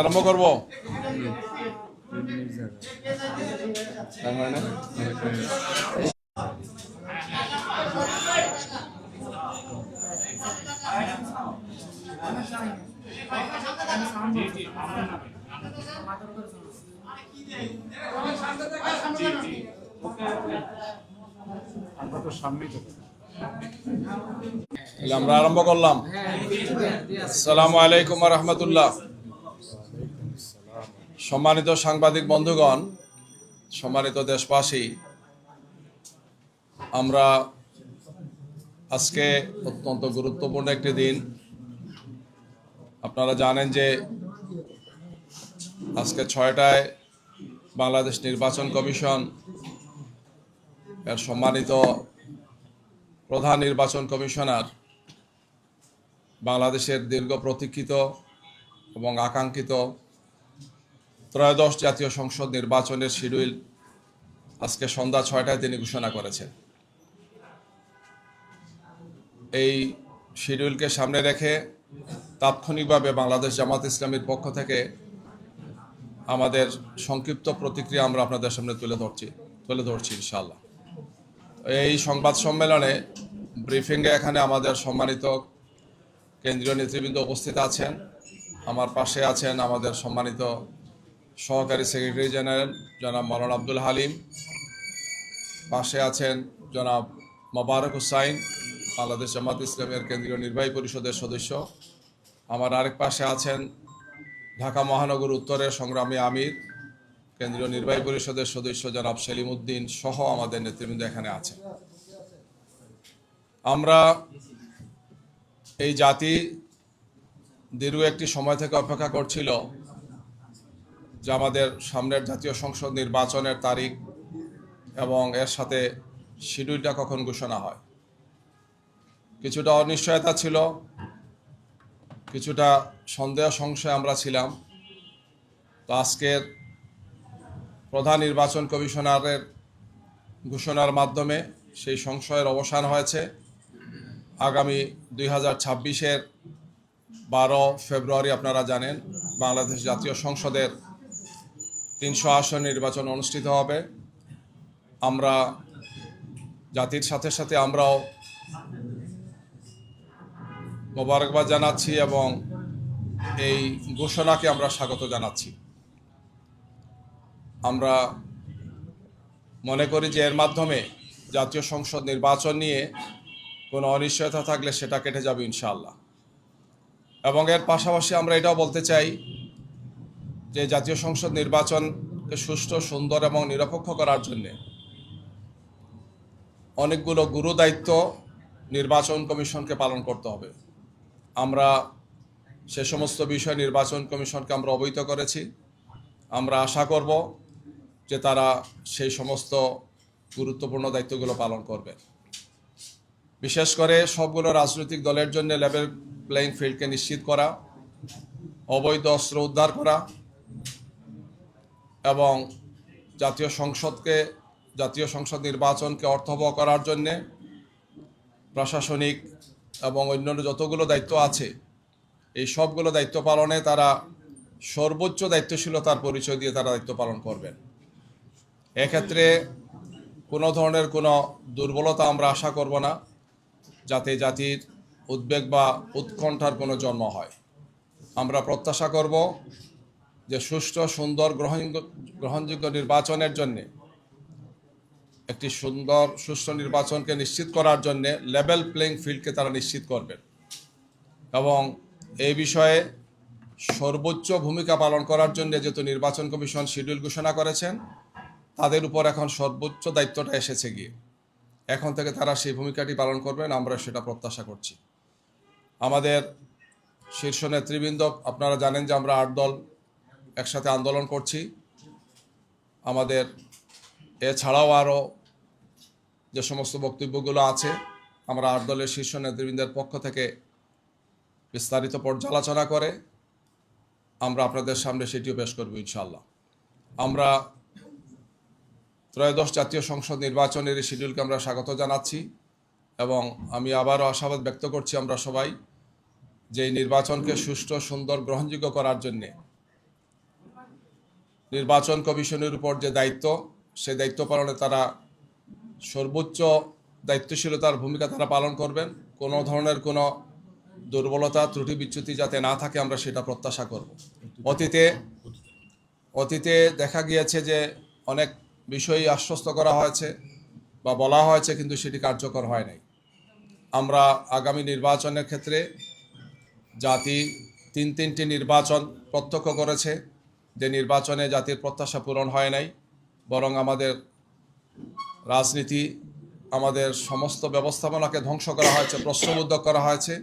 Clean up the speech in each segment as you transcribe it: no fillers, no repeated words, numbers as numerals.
আরম্ভ করবো। আমরা আরম্ভ করলাম। আসসালামু আলাইকুম ওয়া রাহমাতুল্লাহ। সম্মানিত সাংবাদিক বন্ধুগণ, সম্মানিত দেশবাসী, আমরা আজকে অত্যন্ত গুরুত্বপূর্ণ একটি দিন। আপনারা জানেন যে আজকে 6টায় বাংলাদেশ নির্বাচন কমিশন এর সম্মানিত প্রধান নির্বাচন কমিশনার বাংলাদেশের দীর্ঘ প্রতীক্ষিত এবং আকাঙ্ক্ষিত ত্রয়োদশ জাতীয় সংসদ নির্বাচনের শিডিউল আজকে সন্ধ্যা 6টায় তিনি ঘোষণা করেছেন। এই শিডিউলকে সামনে রেখে তাৎক্ষণিকভাবে বাংলাদেশ জামাত ইসলামীর পক্ষ থেকে আমাদের সংক্ষিপ্ত প্রতিক্রিয়া আমরা আপনাদের সামনে তুলে ধরছি ইনশাআল্লাহ। এই সংবাদ সম্মেলনে ব্রিফিংয়ে এখানে আমাদের সম্মানিত কেন্দ্রীয় নেতৃবৃন্দ উপস্থিত আছেন। আমার পাশে আছেন আমাদের সম্মানিত সহকারী সেক্রেটারি জেনারেল জনাব মাওলানা আব্দুল হালিম, পাশে আছেন জনাব মোবারক হুসাইন, বাংলাদেশ জামাত ইসলামের কেন্দ্রীয় নির্বাহী পরিষদের সদস্য। আমার আরেক পাশে আছেন ঢাকা মহানগর উত্তরের সংগ্রামী আমির, কেন্দ্রীয় নির্বাহী পরিষদের সদস্য জনাব সেলিম উদ্দিন সহ আমাদের নেতৃবৃন্দ এখানে আছেন। আমরা এই জাতি দীর্ঘ একটি সময় থেকে অপেক্ষা করছিল যে আমাদের সামনের জাতীয় সংসদ নির্বাচনের তারিখ এবং এর সাথে শিডিউলটা কখন ঘোষণা হয়। কিছুটা অনিশ্চয়তা ছিল, কিছুটা সন্দেহ সংশয় আমরা ছিলাম। তো আজকের প্রধান নির্বাচন কমিশনারের ঘোষণার মাধ্যমে সেই সংশয়ের অবসান হয়েছে। আগামী 2026-এর 12 ফেব্রুয়ারি আপনারা জানেন বাংলাদেশ জাতীয় সংসদের 300 আসন নির্বাচন অনুষ্ঠিত হবে। আমরা জাতির সাথে সাথে আমরাও মোবারকবাদ জানাচ্ছি এবং এই ঘোষণাকে আমরা স্বাগত জানাচ্ছি। আমরা মনে করি যে এর মাধ্যমে জাতীয় সংসদ নির্বাচন নিয়ে কোনো অনিশ্চয়তা থাকলে সেটা কেটে যাবে ইনশাআল্লাহ। এবং এর পাশাপাশি আমরা এটাও বলতে চাই যে জাতীয় সংসদ নির্বাচনকে সুষ্ঠু, সুন্দর এবং নিরপেক্ষ করার জন্য অনেকগুলো গুরু দায়িত্ব নির্বাচন কমিশনকে পালন করতে হবে। আমরা সে সমস্ত বিষয় নির্বাচন কমিশনকে আমরা অবহিত করেছি। আমরা আশা করব যে তারা সেই সমস্ত গুরুত্বপূর্ণ দায়িত্বগুলো পালন করবে। বিশেষ করে সবগুলো রাজনৈতিক দলের জন্য লেভেল প্লেইং ফিল্ডকে নিশ্চিত করা, অবৈধ অস্ত্র উদ্ধার করা এবং জাতীয় সংসদ নির্বাচনকে অর্থবহ করার জন্যে প্রশাসনিক এবং অন্যান্য যতগুলো দায়িত্ব আছে এই সবগুলো দায়িত্ব পালনে তারা সর্বোচ্চ দায়িত্বশীলতার পরিচয় দিয়ে তারা দায়িত্ব পালন করবেন। এক্ষেত্রে কোনো ধরনের কোনো দুর্বলতা আমরা আশা করব না, যাতে জাতির উদ্বেগ বা উৎকণ্ঠার কোনো জন্ম হয়। আমরা প্রত্যাশা করব যে সুষ্ঠু, সুন্দর, গ্রহণযোগ্য নির্বাচনের জন্যে একটি সুন্দর সুষ্ঠু নির্বাচনকে নিশ্চিত করার জন্য লেভেল প্লেইং ফিল্ডকে তারা নিশ্চিত করবেন এবং এই বিষয়ে সর্বোচ্চ ভূমিকা পালন করার জন্য যেহেতু নির্বাচন কমিশন শিডিউল ঘোষণা করেছেন, তাদের উপর এখন সর্বোচ্চ দায়িত্বটা এসেছে গিয়ে। এখন থেকে তারা সেই ভূমিকাটি পালন করবেন, আমরা সেটা প্রত্যাশা করছি। আমাদের শীর্ষ নেতৃবৃন্দ, আপনারা জানেন যে আমরা 8 দল একসাথে আন্দোলন করছি। আমাদের এছাড়াও আরও যে সমস্ত বক্তব্যগুলো আছে, আমরা 8 দলের শীর্ষ নেতৃবৃন্দের পক্ষ থেকে বিস্তারিত পর্যালোচনা করে আমরা আপনাদের সামনে সেটিও পেশ করব ইনশাআল্লাহ। আমরা ত্রয়োদশ জাতীয় সংসদ নির্বাচনের এই শিডিউলকে আমরা স্বাগত জানাচ্ছি এবং আমি আবারও আশাবাদ ব্যক্ত করছি আমরা সবাই যে এই নির্বাচনকে সুষ্ঠু, সুন্দর, গ্রহণযোগ্য করার জন্যে নির্বাচন কমিশনের উপর যে দায়িত্ব, সেই দায়িত্ব পালনে তারা সর্বোচ্চ দায়িত্বশীলতার ভূমিকা তারা পালন করবেন। কোনো ধরনের কোনো দুর্বলতা, ত্রুটি, বিচ্যুতি যাতে না থাকে আমরা সেটা প্রত্যাশা করব। অতীতে দেখা গিয়েছে যে অনেক বিষয়ই আশ্বস্ত করা হয়েছে বা বলা হয়েছে, কিন্তু সেটি কার্যকর হয় নাই। আমরা আগামী নির্বাচনের ক্ষেত্রে জাতি তিনটি নির্বাচন প্রত্যক্ষ করেছে, যে নির্বাচনে জাতির প্রত্যাশা পূরণ হয় নাই, বরং আমাদের রাজনীতি, আমাদের সমস্ত ব্যবস্থাপনাকে ধ্বংস করা হয়েছে, প্রশ্নবিদ্ধ করা হয়েছে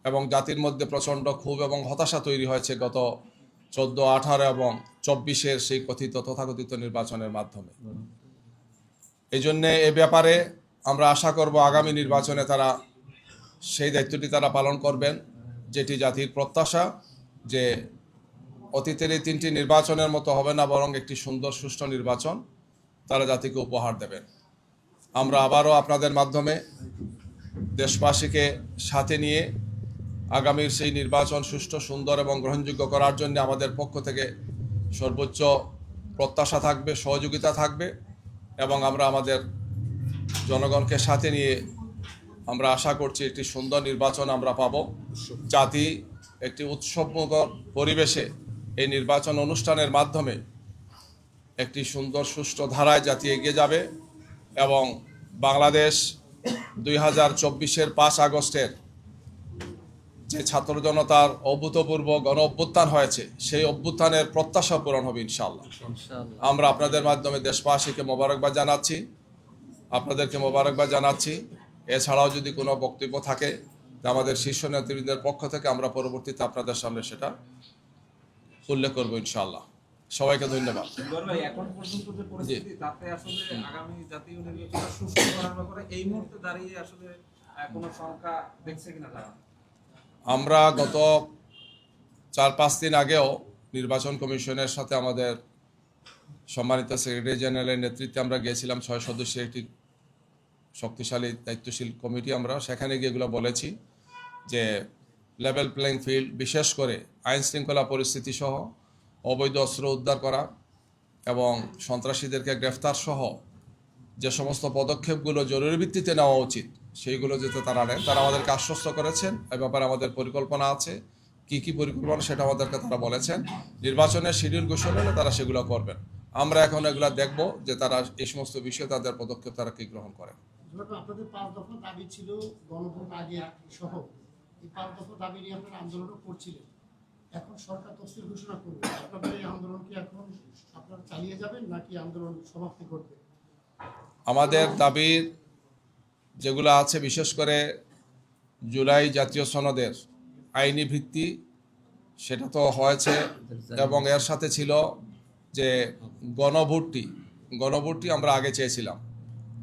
এবং জাতির মধ্যে প্রচণ্ড ক্ষোভ এবং হতাশা তৈরি হয়েছে গত 14, 18 এবং 24-এর সেই তথাকথিত নির্বাচনের মাধ্যমে। এই জন্যে এ ব্যাপারে আমরা আশা করব আগামী নির্বাচনে তারা সেই দায়িত্বটি তারা পালন করবেন, যেটি জাতির প্রত্যাশা, যে অতীতের এই 3টি নির্বাচনের মতো হবে না, বরং একটি সুন্দর, সুষ্ঠু নির্বাচন তারা জাতিকে উপহার দেবেন। আমরা আবারও আপনাদের মাধ্যমে দেশবাসীকে সাথে নিয়ে আগামীর সেই নির্বাচন সুষ্ঠু, সুন্দর এবং গ্রহণযোগ্য করার জন্য আমাদের পক্ষ থেকে সর্বোচ্চ প্রত্যাশা থাকবে, সহযোগিতা থাকবে এবং আমরা আমাদের জনগণকে সাথে নিয়ে আমরা আশা করছি একটি সুন্দর নির্বাচন আমরা পাব। জাতি একটি উৎসবমুখর পরিবেশে এই নির্বাচন অনুষ্ঠানের মাধ্যমে একটি সুন্দর, সুষ্ঠু ধারায় জাতি এগিয়ে যাবে এবং বাংলাদেশ 2024-এর 5 আগস্টের যে ছাত্র জনতার অভূতপূর্ব গণ অভ্যুত্থান হয়েছে, সেই অভ্যুত্থানের প্রত্যাশা পূরণ হবে ইনশাআল্লাহ। আমরা আপনাদের মাধ্যমে দেশবাসীকে মোবারকবাদ জানাচ্ছি, আপনাদেরকে মোবারকবাদ জানাচ্ছি। এছাড়াও যদি কোনো বক্তব্য থাকে আমাদের শীর্ষ নেতৃবৃন্দের পক্ষ থেকে আমরা পরবর্তীতে আপনাদের সামনে সেটা উল্লেখ করবো ইনশাআল্লাহ। সবাইকে ধন্যবাদ। এখন পর্যন্ত যে পরিস্থিতি, তাতে আসলে আগামী জাতীয় নির্বাচন সুষ্ঠু করার ব্যাপারে এই মুহূর্তে দাঁড়িয়ে আসলে কোনো শঙ্কা দেখছে কিনা তারা? আমরা গত 4-5 দিন আগেও নির্বাচন কমিশনের সাথে আমাদের সম্মানিত সেক্রেটারি জেনারেলের নেতৃত্বে আমরা গিয়েছিলাম, 6 সদস্যের একটি শক্তিশালী দায়িত্বশীল কমিটি। আমরা সেখানে গিয়ে এগুলো বলেছি যে লেভেল প্লেইং ফিল্ড, বিশেষ করে আইন শৃঙ্খলা পরিস্থিতি সহ অবৈধ অস্ত্র উদ্ধার করা এবং সন্ত্রাসীদেরকে গ্রেফতার সহ যে সমস্ত পদক্ষেপগুলো জরুরি ভিত্তিতে নেওয়া উচিত সেইগুলো যাতে তারা নেন, তারা আমাদেরকে আশ্বস্ত করেছেন। এ ব্যাপারে আমাদের পরিকল্পনা আছে, কি পরিকল্পনা সেটা আমাদেরকে তারা বলেছেন। নির্বাচনের শিডিউল ঘোষণা হলে তারা সেগুলো করবেন। আমরা এখন এগুলো দেখব যে তারা এই সমস্ত বিষয়ে তাদের পদক্ষেপ তারা কি গ্রহণ করেন। আপনাদের 5 দফা দাবি ছিল গণভোট আগে সহ, এই 5 দফা দাবি নিয়ে আপনারা আন্দোলনও করছিলেন। এখন সরকার তফসিল ঘোষণা করবে, আপনাদের এই আন্দোলন কি এখন আপনারা চালিয়ে যাবেন নাকি আন্দোলন সমাপ্তি করবে? আমাদের দাবির যেগুলো আছে, বিশেষ করে জুলাই জাতীয় সনদের আইনি ভিত্তি, সেটা তো হয়েছে এবং এর সাথে ছিল যে গণভোটটি আমরা আগে চেয়েছিলাম।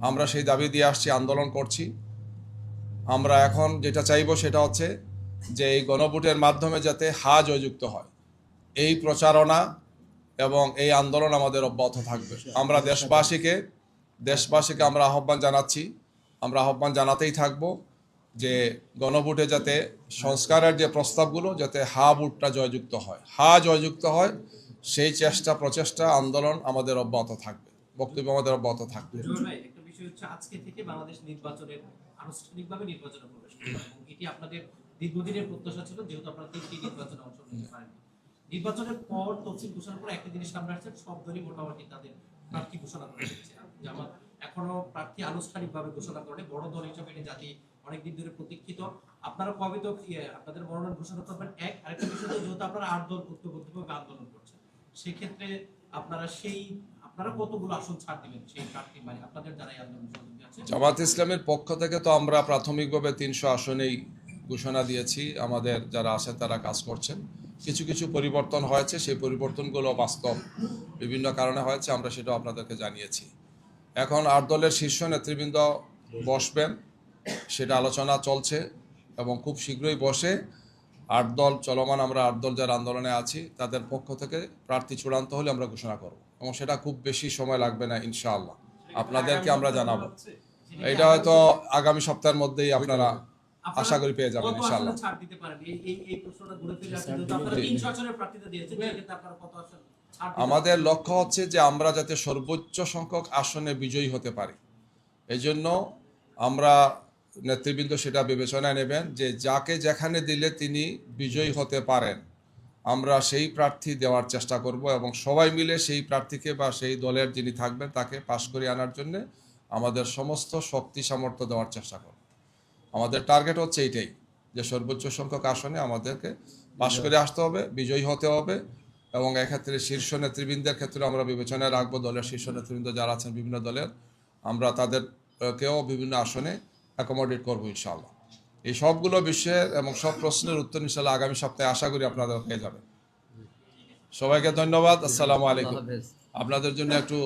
আমরা সেই দাবি দিয়ে আসছি, আন্দোলন করছি। আমরা এখন যেটা চাইবো সেটা হচ্ছে যে এই গণভোটের মাধ্যমে যাতে জয়যুক্ত হয়, এই প্রচারণা এবং এই আন্দোলন আমাদের অব্যাহত থাকবে। আমরা দেশবাসীকে আমরা আহ্বান জানাচ্ছি, আমরা আহ্বান জানাতেই থাকব যে গণভোটে যাতে সংস্কারের যে প্রস্তাবগুলো, যাতে ভোটটা জয়যুক্ত হয়, সেই প্রচেষ্টা আন্দোলন আমাদের অব্যাহত থাকবে, বক্তব্য আমাদের অব্যাহত থাকবে। একটা বিষয় হচ্ছে, আজকে থেকে বাংলাদেশ আনুষ্ঠানিকভাবে নির্বাচনে প্রবেশ করবে এবং এটি আপনাদের দীর্ঘদিনের প্রত্যাশা ছিল, যেহেতু আপনারা 3টি নির্বাচনে অংশ নিতে পারেননি। নির্বাচনের পর তফসিল ঘোষণার পর একটা জিনিস সামনে আসছে, সব দলই মোটামুটি তাদের প্রার্থী ঘোষণা করে দিচ্ছে। জামাত এখনো প্রার্থী আনুষ্ঠানিকভাবে ঘোষণা করে, বড় দল হিসেবে এটি জাতি অনেকদিন ধরে প্রতীক্ষিত। আপনারা কবে তো আপনাদের মনোনয়ন ঘোষণা করবেন? আরেকটা বিষয়, যেহেতু আপনারা 8 দল ঐক্যবদ্ধভাবে আন্দোলন করছেন, সেক্ষেত্রে আপনারা কতগুলো আসন ছাড় দিবেন সেই প্রার্থী, মানে আপনাদের যারা এই আন্দোলন সহযোগী আছে জামাত ইসলামের পক্ষ থেকে তো আমরা প্রাথমিকভাবে 300 আসনেই ঘোষণা দিয়েছি। আমাদের যারা আছেন তারা কাজ করছেন। কিছু কিছু পরিবর্তন হয়েছে, সেই পরিবর্তনগুলো বাস্তব বিভিন্ন কারণে হয়েছে, আমরা সেটাও আপনাদেরকে জানিয়েছি। এখন 8 দলের শীর্ষ নেতৃবৃন্দ বসবেন, সেটা আলোচনা চলছে এবং খুব শীঘ্রই বসে 8 দল চলমান, আমরা 8 দল যারা আন্দোলনে আছি তাদের পক্ষ থেকে প্রার্থী চূড়ান্ত হলে আমরা ঘোষণা করব এবং সেটা খুব বেশি সময় লাগবে না ইনশাআল্লাহ, আপনাদেরকে আমরা জানাবো। এটা হয়তো আগামী সপ্তাহের মধ্যেই আপনারা আশা করি পেয়ে যাবেন কত ইনশাআল্লাহ। আসনে ছাড় দিতে পারেন? এই প্রশ্নটা ঘুরে ফিরে আসছে, যেহেতু আপনারা 300 আসনের প্রার্থীতা দিয়েছেন, সেক্ষেত্রে আপনারা কত আসন ছাড় দিতে আমাদের লক্ষ্য হচ্ছে যে আমরা যাতে সর্বোচ্চ সংখ্যক আসনে বিজয়ী হতে পারি। এই জন্য আমরা নেতৃবৃন্দ সেটা বিবেচনায় নেবেন যে যাকে যেখানে দিলে তিনি বিজয়ী হতে পারেন, আমরা সেই প্রার্থী দেওয়ার চেষ্টা করব এবং সবাই মিলে সেই প্রার্থীকে বা সেই দলের যিনি থাকবেন তাকে পাশ করে আনার জন্য আমাদের সমস্ত শক্তি সামর্থ্য দেওয়ার চেষ্টা করব। আমাদের টার্গেট হচ্ছে এইটাই, যে সর্বোচ্চ সংখ্যক আসনে আমাদেরকে পাশ করে আসতে হবে, বিজয়ী হতে হবে এবং এক্ষেত্রে শীর্ষ নেতৃবৃন্দের ক্ষেত্রে আমরা বিবেচনায় রাখবো দলের শীর্ষ নেতৃবৃন্দ যারা আছেন বিভিন্ন দলের, আমরা তাদেরকেও বিভিন্ন আসনে অ্যাকোমোডেট করবো ইনশাআল্লাহ। এই সবগুলো বিষয়ের এবং সব প্রশ্নের উত্তর ইনশাআল্লাহ আগামী সপ্তাহে আশা করি আপনাদের পেয়ে যাবেন। সবাইকে ধন্যবাদ। আসসালামু আলাইকুম। আপনাদের জন্য একটু